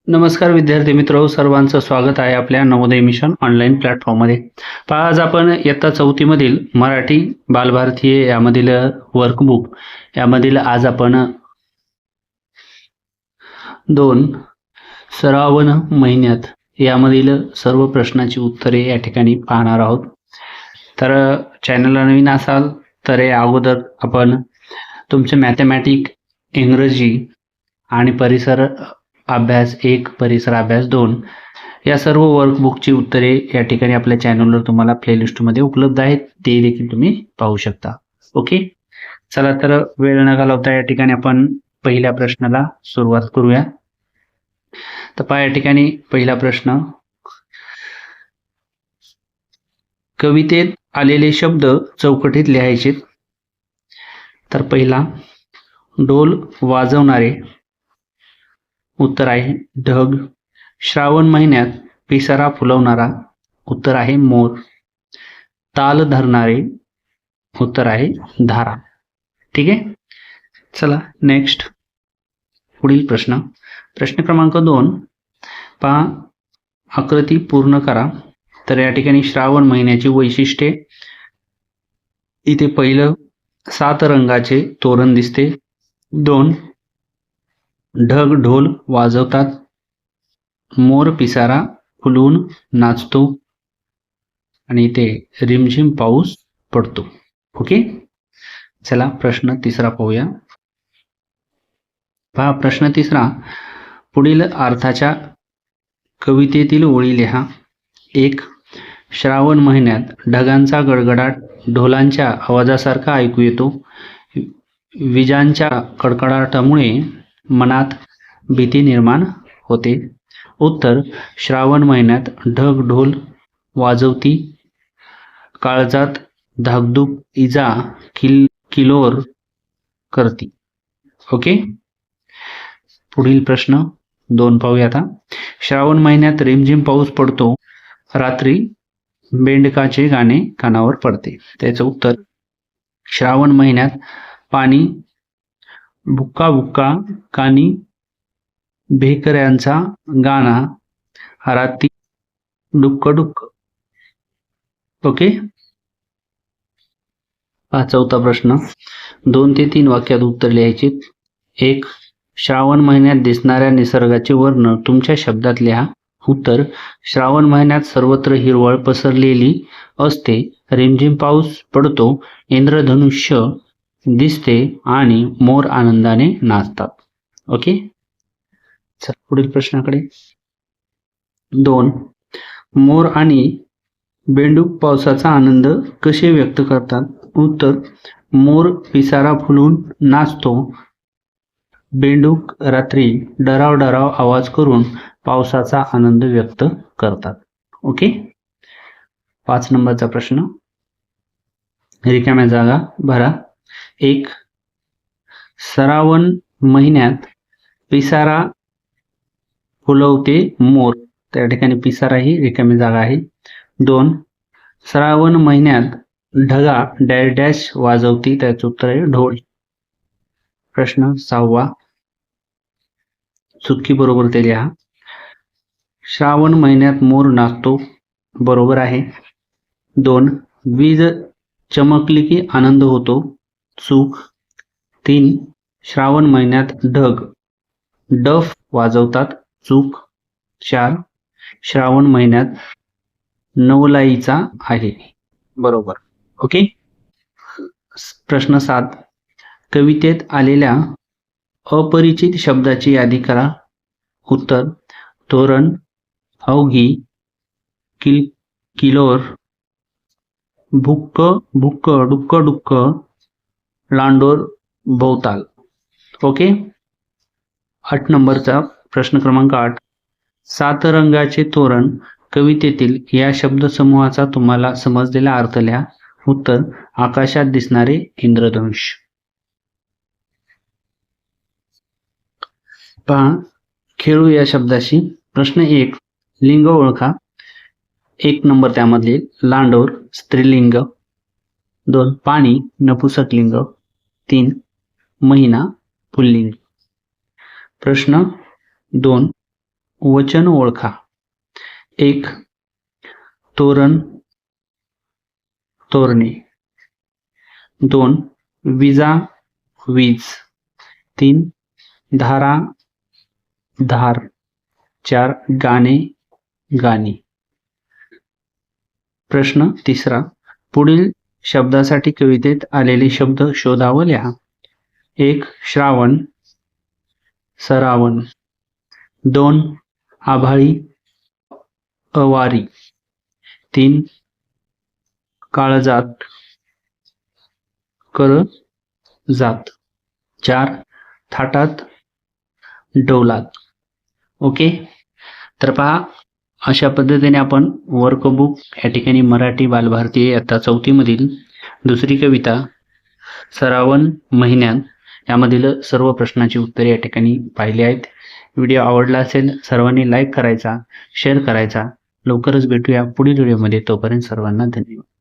नमस्कार विद्यार्थी मित्र, सर्वांचं स्वागत आहे आपल्या नवोदय मिशन ऑनलाईन प्लॅटफॉर्ममध्ये. पहा, आज आपण इयत्ता 4थी मधील मराठी बालभारतीय यामधील वर्कबुक यामधील आज आपण 2 श्रावण महिन्यात यामधील सर्व प्रश्नांची उत्तरे या ठिकाणी पाहणार आहोत. तर चॅनलला नवीन असाल तर या अगोदर आपण तुमचे मॅथमॅटिक, इंग्रजी आणि परिसर अभ्यास 1, परिसर अभ्यास 2 या सर्व वर्कबुकची उत्तरे या ठिकाणी आपल्या चॅनलवर तुम्हाला प्लेलिस्टमध्ये उपलब्ध आहेत, ते देखील तुम्ही पाहू शकता. ओके, चला तर वेळ न घालवता या ठिकाणी आपण पहिल्या प्रश्नाला सुरुवात करूया. तर पहा, या ठिकाणी पहिला प्रश्न, कवितेत आलेले शब्द चौकटीत लिहायचे. तर पहिला, ढोल वाजवणारे, उत्तर आहे ढग. श्रावण महिन्यात पिसारा फुलवणारा, उत्तर आहे मोर. ताल धरणारे, उत्तर आहे धारा. ठीक आहे, चला नेक्स्ट पुढील प्रश्न. प्रश्न क्रमांक 2, पहा, आकृती पूर्ण करा. तर या ठिकाणी श्रावण महिन्याची वैशिष्ट्ये, इथे पहिलं 7 रंगाचे तोरण दिसते. 2, ढग ढोल वाजवतात. मोर पिसारा फुलून नाचतो. आणि इथे रिमझिम पाऊस पडतो. ओके, चला प्रश्न तिसरा पाहूया. पहा, प्रश्न तिसरा, पुढील अर्थाच्या कवितेतील ओळी लिहा. 1, श्रावण महिन्यात ढगांचा गडगडाट ढोलांच्या आवाजासारखा ऐकू येतो. विजांच्या कडकडाटामुळे मनात भीती निर्माण होते. उत्तर, श्रावण महिन्यात ढग ढोल वाजवती, काळजात धाकधूक इजा किलोर करती. ओके, पुढील प्रश्न 2 पाहूया आता. श्रावण महिन्यात रिमझिम पाऊस पडतो, रात्री बेंडकाचे गाणे कानावर पडते. त्याचं उत्तर, श्रावण महिन्यात पाणी बुक्का बुक्का कानी भेकऱ्यांचा गाणा रात्री डुक्क डुक्क. ओके, चौथा प्रश्न, 2 ते 3 वाक्यात उत्तर लिहायचे. 1, श्रावण महिन्यात दिसणाऱ्या निसर्गाचे वर्ण तुमच्या शब्दात लिहा. उत्तर, श्रावण महिन्यात सर्वत्र हिरवळ पसरलेली असते. रिमझिम पाऊस पडतो, इंद्रधनुष्य दिसते आणि मोर आनंदाने नाचतात. ओके, चल पुढील प्रश्नाकडे. 2, मोर आणि बेंडूक पावसाचा आनंद कसे व्यक्त करतात. उत्तर, मोर पिसारा फुलून नाचतो. बेंडूक रात्री डराव डराव आवाज करून पावसाचा आनंद व्यक्त करतात. ओके, 5 नंबरचा प्रश्न, रिकाम्या जागा भरा. 1, श्रावण महिन्यात पिसारा फुलवते मोर. त्या ठिकाणी पिसारा ही रिकामी जागा आहे. 2, श्रावण महिन्यात ढगा डॅश डॅश वाजवती. त्याचं उत्तर आहे ढोल. प्रश्न 6, चुटकी बरोबर ते लिहा. श्रावण महिन्यात मोर नाचतो, बरोबर आहे. 2, वीज चमकली की आनंद होतो, चूक. 3, श्रावण महिन्यात ढग डफ वाजवतात, चूक. 4, श्रावण महिन्यात नवलाईचा आहे, बरोबर. ओके, प्रश्न 7, कवितेत आलेल्या अपरिचित शब्दाची यादी करा. उत्तर, तोरण, अवघी, किलोर, भुक्क भुक्क डुक्क डुक्क, लांडोर, भोवताल. ओके, 8 नंबरचा प्रश्न क्रमांक 8, 7 रंगाचे तोरण कवितेतील या शब्दसमूहाचा तुम्हाला समजलेला अर्थ लिहा. उत्तर, आकाशात दिसणारे इंद्रधनुष्य. पहा, खेळू या शब्दाशी. प्रश्न 1, लिंग ओळखा. 1 नंबर त्यामधले लांडोर स्त्रीलिंग. 2, पाणी नपुंसकलिंग. 3, महिना पुल्लिंग. प्रश्न 2, वचन ओळखा. 1. तोरण तोरणे. 2. विजा वीज. 3. धारा धार. 4. गाणे गाणी. प्रश्न 3. पुढील शब्दासाठी कवितेत आलेले शब्द शोधा व लिहा. 1. श्रावण सरावण. 2. आभाळी अवारी. 3. काळजात कर जात. 4. थाटात डौलात. ओके, तर पहा अशा पद्धतीने आपण वर्कबुक या ठिकाणी मराठी बालभारती इयत्ता 4थी मधील दुसरी कविता श्रावण महिन्यात यामधील सर्व प्रश्नांची उत्तरे या ठिकाणी पाहिली आहेत. व्हिडिओ आवडला असेल सर्वांनी लाईक करायचा, शेअर करायचा. लवकरच भेटूया पुढील व्हिडिओमध्ये. तोपर्यंत सर्वांना धन्यवाद.